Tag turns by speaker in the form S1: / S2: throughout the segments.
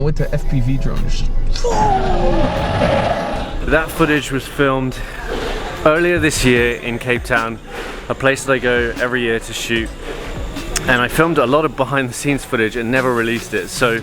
S1: with the FPV drone.
S2: That footage was filmed earlier this year in Cape Town, a place that I go every year to shoot, and I filmed a lot of behind the scenes footage and never released it. So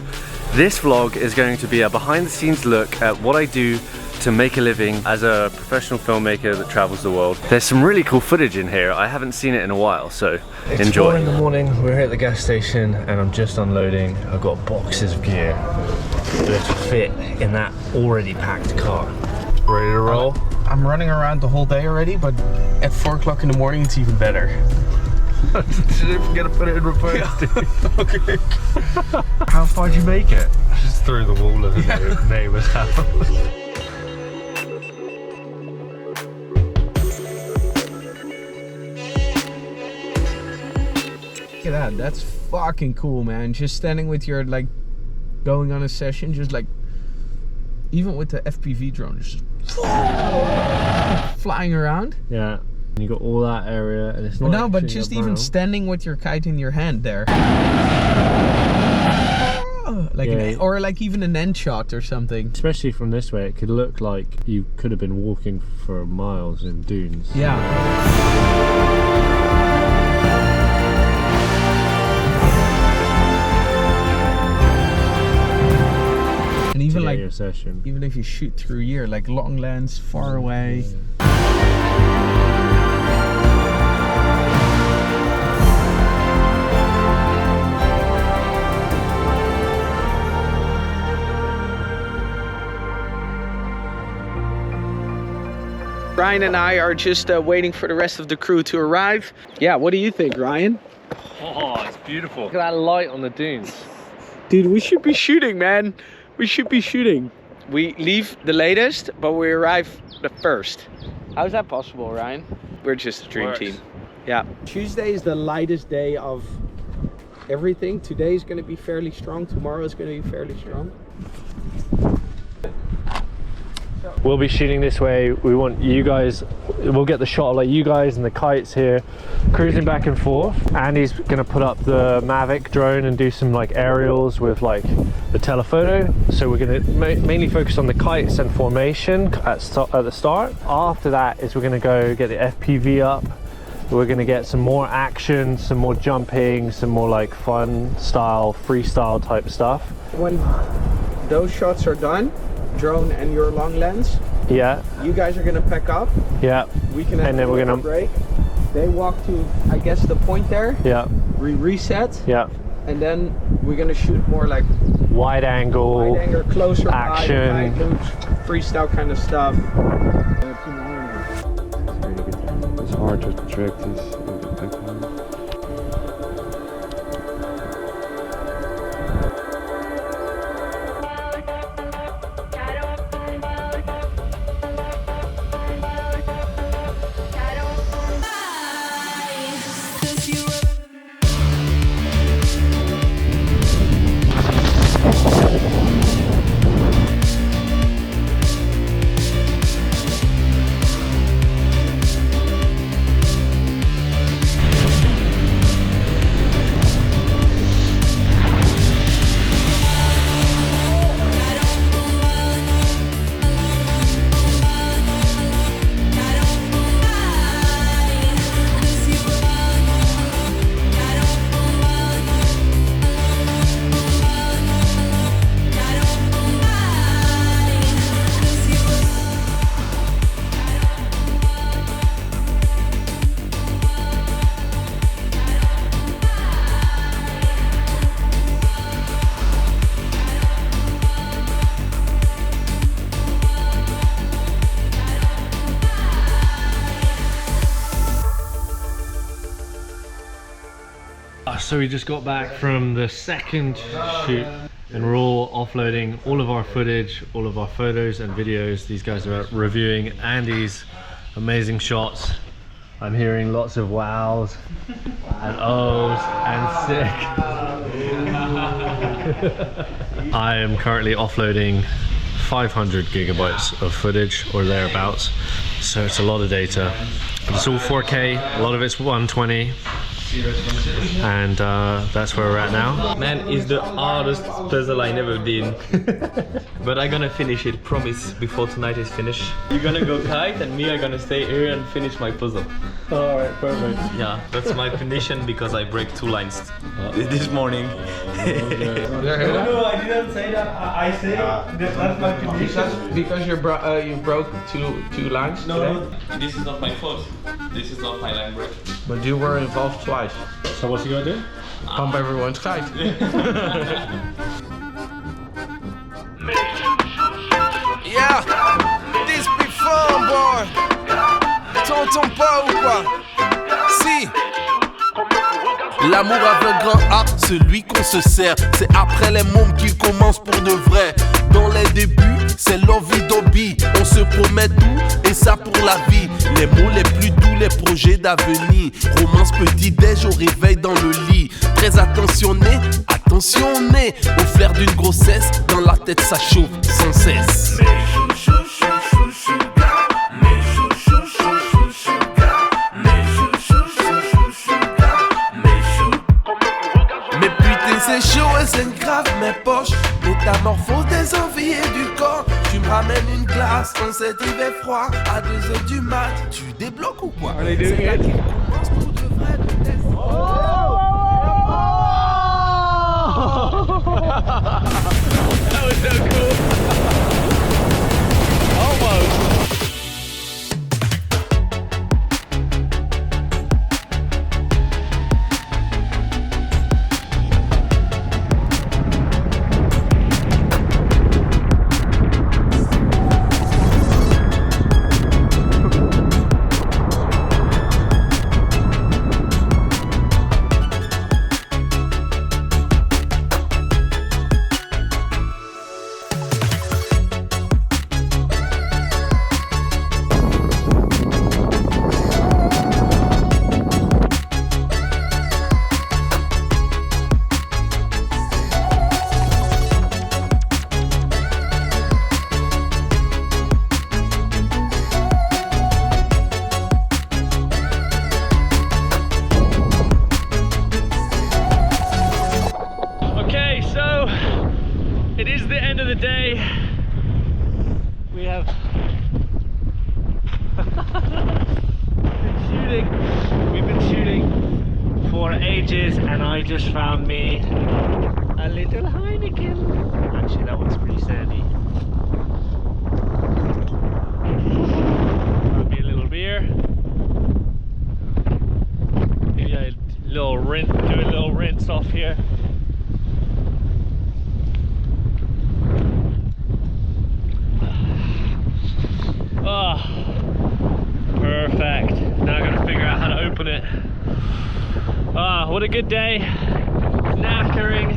S2: this vlog is going to be a behind the scenes look at what I do to make a living as a professional filmmaker that travels the world. There's some really cool footage in here. I haven't seen it in a while, so enjoy. 4 in the morning, we're here at the gas station and I'm just unloading. I've got boxes of gear that fit in that already packed car. Ready to roll?
S1: I'm running around the whole day already, but at 4 o'clock in the morning it's even better.
S2: Did I forget to put it in reverse?
S1: Yeah. Okay.
S2: How far did you make it? Just through the wall of the neighbour's house.
S1: Look at that, that's fucking cool, man. Just standing with your, like, going on a session, just like, even with the FPV drone, just flying around.
S2: Yeah, and you got all that area, and it's not.
S1: No, but just even standing with your kite in your hand there, like or like even an end shot or something.
S2: Especially from this way, it could look like you could have been walking for miles in dunes.
S1: Yeah. And even like
S2: your session.
S1: Even if you shoot through here, like long lens, far away. Ryan and I are just waiting for the rest of the crew to arrive. Yeah, what do you think, Ryan?
S2: Oh, it's beautiful. Look at that light on the dunes.
S1: Dude, we should be shooting, man. We should be shooting. We leave the latest, but we arrive the first. How's that possible, Ryan? We're just a dream team. Yeah. Tuesday is the lightest day of everything. Today is going to be fairly strong. Tomorrow is going to be fairly strong.
S2: We'll be shooting this way. We want you guys, we'll get the shot of like you guys and the kites here cruising back and forth. Andy's gonna put up the Mavic drone and do some like aerials with like the telephoto. So we're gonna mainly focus on the kites and formation at the start. After that is we're gonna go get the FPV up. We're gonna get some more action, some more jumping, some more like fun style, freestyle type stuff.
S1: When those shots are done, drone and your long lens,
S2: yeah,
S1: you guys are gonna pack up.
S2: Yeah,
S1: we can have, and then we're gonna break. They walk to, I guess, the point there.
S2: Yeah,
S1: we reset.
S2: Yeah,
S1: and then we're gonna shoot more like
S2: wide angle,
S1: closer
S2: action,
S1: loops, freestyle kind of stuff.
S3: It's hard to track this.
S2: So we just got back from the second shoot and we're all offloading all of our footage, all of our photos and videos. These guys are reviewing Andy's amazing shots. I'm hearing lots of wows and ohs and sick. I am currently offloading 500 gigabytes of footage or thereabouts, so it's a lot of data, but it's all 4K, a lot of it's 120. and that's where we're at now.
S4: Man, it's the hardest puzzle I never did. But I'm gonna finish it, promise, before tonight is finished. You're gonna go kite and me are gonna stay here and finish my puzzle.
S2: Alright, perfect.
S4: Yeah, that's my condition because I break 2 lines this morning.
S2: No, I didn't say that. I say that's my condition.
S1: Because you broke two lines
S4: No, this is not my fault. This is not my line break.
S1: But you were involved twice.
S2: So what's he gonna do?
S1: Pump everyone's kite.
S5: Yeah, this be fun, boy. T'entends pas ou pas? Si. L'amour avec grand A, celui qu'on se sert. C'est après les mômes qu'il commence pour de vrai. Dans les débuts, c'est l'envie d'hobby. On se promet tout, et ça pour la vie. Les mots les plus doux, les projets d'avenir. Romance petit-déj au réveil dans le lit. Très attentionné, attentionné. Au flair d'une grossesse, dans la tête ça chauffe sans cesse. C'est chaud et c'est grave mes poches. Métamorphose des envies et du corps. Tu me ramènes une glace en cet hiver froid. À 2h du mat, tu débloques ou quoi? C'est là qu'il commence pour de vrai le test.
S2: That was so cool. Almost. It is the end of the day. We have we've been shooting for ages, and I just found me a little Heineken. Actually, that one's pretty sandy. Found me a little beer. Maybe a little rinse, do a little rinse off here. Oh, perfect. Now I gotta figure out how to open it. Ah, what a good day. Knackering,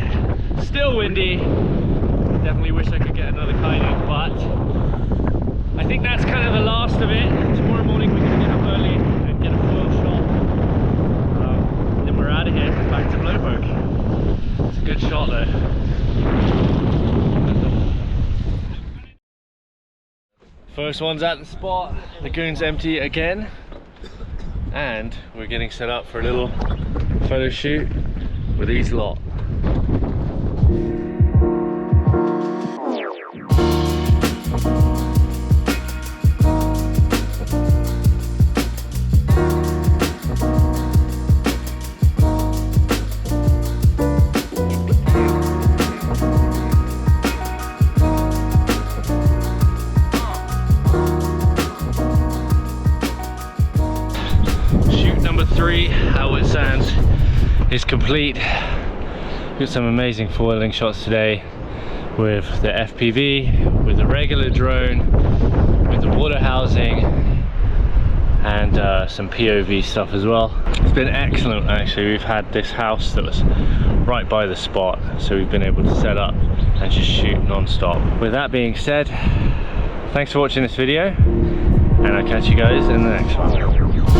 S2: still windy. Definitely wish I could get another kite in, but I think that's kind of the last of it. Tomorrow morning we're gonna get up early and get a foil shot. Then we're out of here, back to Blowpoke. It's a good shot though. First one's at the spot, lagoon's empty again, and we're getting set up for a little photo shoot with these lot. Outward Sands is complete. Got some amazing foiling shots today with the FPV, with the regular drone, with the water housing, and some POV stuff as well. It's been excellent actually. We've had this house that was right by the spot, so we've been able to set up and just shoot non-stop. With that being said, thanks for watching this video, and I'll catch you guys in the next one.